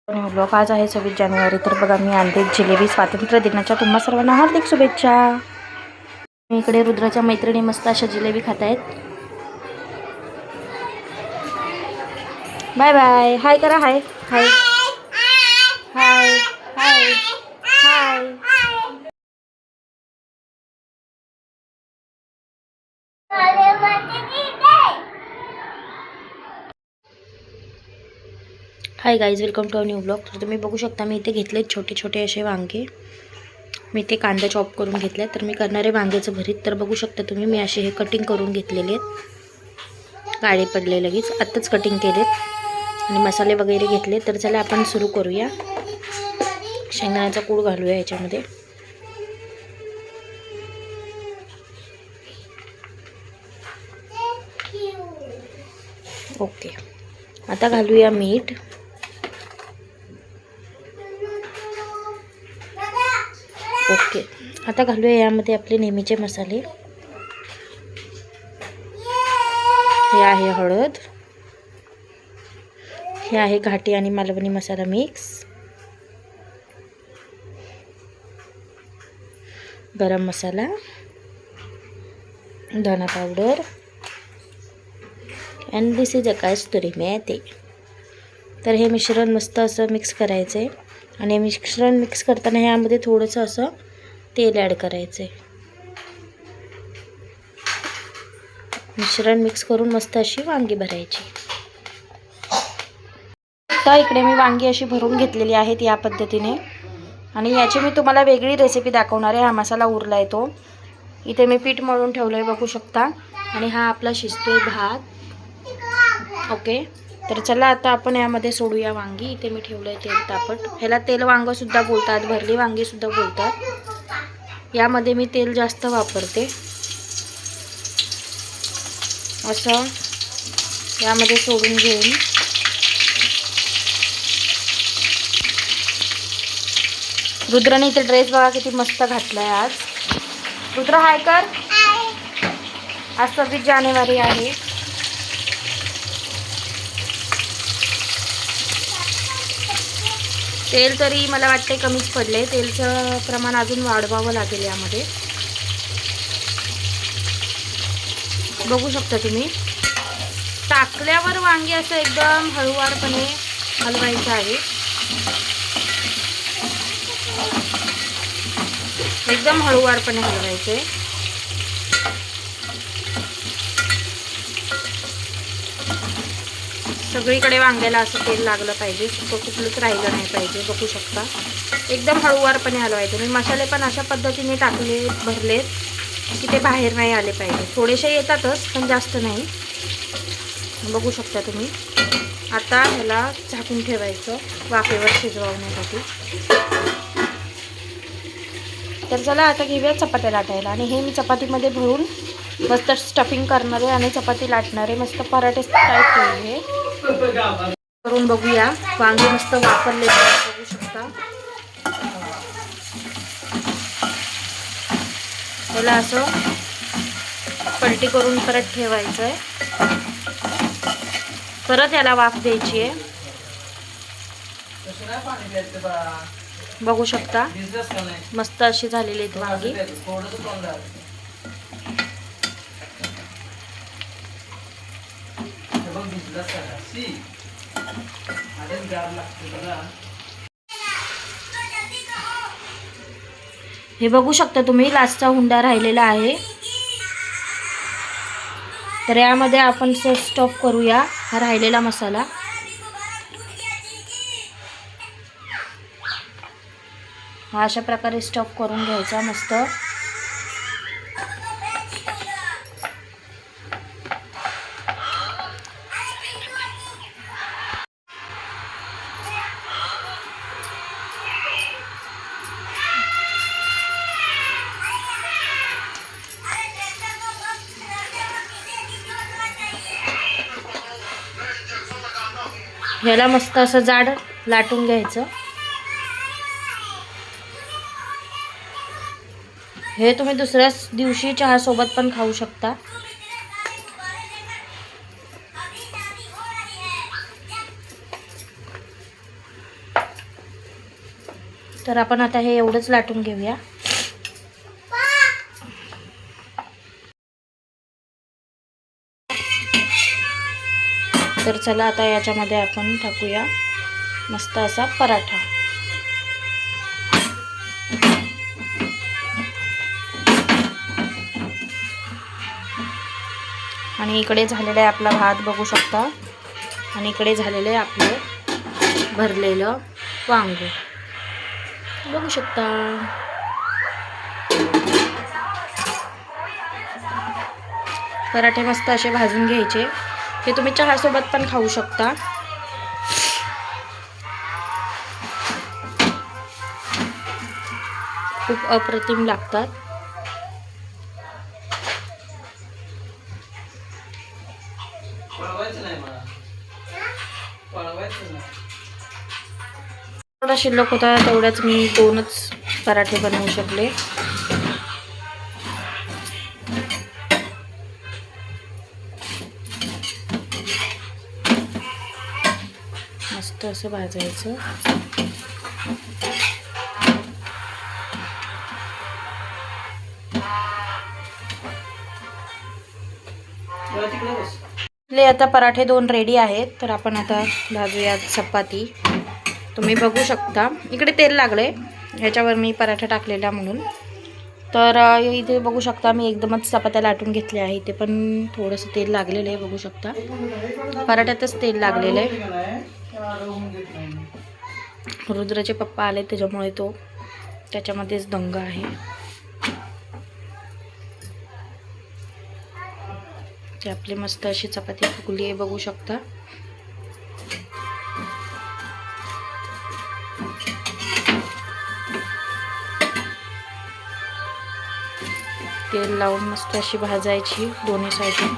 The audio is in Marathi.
ब्लॉग आज आहे 26 जानेवारी. तर बघा मी आणते जिलेबी. स्वातंत्र्य दिनाच्या तुम्हा सर्वांना हार्दिक शुभेच्छा. मी इकडे रुद्राच्या मैत्रिणी मस्त अशा जिलेबी खात आहेत. Bye bye. हाय करा. Hi hi hi hi hi. Hi guys, welcome to a new blog. तर तुम्ही बघू शकता मी इथे घेतले छोटे छोटे असे वांगे. मी ते कांदा चॉप करून घेतले. तर मी करणार आहे वांग्याचं भरीत. तर बघू शकता तुम्ही मी असे हे कटिंग करून घेतलेले आहेत. काळे पडले लगेच आत्ताच कटिंग केलेत आणि मसाले वगैरे घेतले. तर चला आपण सुरू करूया. शेंगदाण्याचा कूट घालूया याच्यामध्ये. ओके, आता घालूया मीठ. ओके, आता घालूया यामध्ये आपले नेहमीचे मसाले. हे आहे हळद, हे आहे घाटी आणि मालवणी मसाला mix, garam masala, dhana powder and this is a kasuri methi. तर हे मिश्रण मस्त असं मिक्स करायचं आहे आणि मिश्रण मिक्स करताना ह्यामध्ये थोडंसं असं तेल ॲड करायचं आहे. मिश्रण मिक्स करून मस्त अशी वांगी भरायची. तर इकडे मी वांगी अशी भरून घेतलेली आहेत या पद्धतीने. आणि याची मी तुम्हाला वेगळी रेसिपी दाखवणार आहे. हा मसाला उरला आहे तो. इथे मी पीठ मळून ठेवलं आहे बघू शकता. आणि हा आपला शिजतोय भात. ओके, तर चला आता आपण यामध्ये सोडूया वांगी. इथे मी ठेवलं आहे तेल तापट. ह्याला तेल वांगंसुद्धा बोलतात, भरली वांगीसुद्धा बोलतात. यामध्ये मी तेल जास्त वापरते. असं यामध्ये सोडून घेऊन रुद्राने इथे ड्रेस बघा किती मस्त घातलाय आज. रुद्र हाय कर. आज 26 जानेवारी आहे. तेल तरी मला वाटते कमीच पडले. तेलचं प्रमाण अजून वाढवावं लागेल यामध्ये. बघू शकता तुम्ही. टाकल्यावर वांगे असं एकदम हळूवारपणे हलवायचं आहे. एकदम हळूवारपणे हलवायचे. सगळीकडे वांग्याला असं तेल लागलं पाहिजे. कुठलंच राहिलं नाही पाहिजे. बघू शकता एकदम हळूवारपणे हलवायचे. मी मसाले पण अशा पद्धतीने टाकले, भरलेत की ते बाहेर नाही आले पाहिजे. थोडेसे येतातच पण जास्त नाही. बघू शकता तुम्ही. आता ह्याला झाकून ठेवायचं वाफेवर शिजवण्यासाठी. तर चला आता घेऊया चपात्या लाटायला. आणि हे मी चपातीमध्ये भरून मस्त स्टफिंग करणार आहे आणि चपाती लाटणार आहे. मस्त पराठे टाईप होईल हे. करून बघूया. वांगे मस्त वाफरले बघू शकता. त्याला असं पलटी करून परत ठेवायचं आहे. परत याला वाफ द्यायची आहे. बघू शकता मस्त अशी झालेली आहेत वांगी. हे बघू शकता तुम्ही लास्टचा हुंडा राहिलेला आहे. तर यामध्ये आपण स्टफ करूया हा राहिलेला मसाला. हा अशा प्रकारे स्टफ करून घ्यायचा मस्त. ह्याला मस्त असं जाड लाटून घ्यायचं. हे तुम्ही दुसऱ्या दिवशी चहा सोबत पण खाऊ शकता. तर आपण आता हे एवढंच लाटून घेऊया. तर चला आता याच्यामध्ये आपण टाकूया मस्त असा पराठा. आणि इकडे झालेला आहे आपला भात बघू शकता. आणि इकडे झालेलं आहे आपलं भरलेलं वांगे बघू शकता. पराठे मस्त असे भाजून घ्यायचे. हे तुम्ही चहासोबत पण खाऊ शकता. खूप अप्रतिम लागतात. थोडा शिल्लक होता तेवढ्याच मी 2च पराठे बनवू शकले. मस्त असं भाजायचं. आता पराठे 2 रेडी आहेत. तर आपण आता भाजूया चपाती. तुम्ही बघू शकता इकडे तेल लागले ह्याच्यावर मी पराठा टाकलेला म्हणून. तर इथे बघू शकता मी एकदमच चपात्या लाटून घेतल्या आहे. इथे पण थोडंसं तेल लागलेलं आहे बघू शकता. पराठ्यातच तेल लागलेलं आहे. रुद्राचे पप्पा आले त्याच्यामुळे तो त्याच्यामध्येच दंग आहे. ते आपली मस्त अशी चपाती फुगली आहे बघू शकता. तेल लावून मस्त अशी भाजायची दोन्ही साईडून.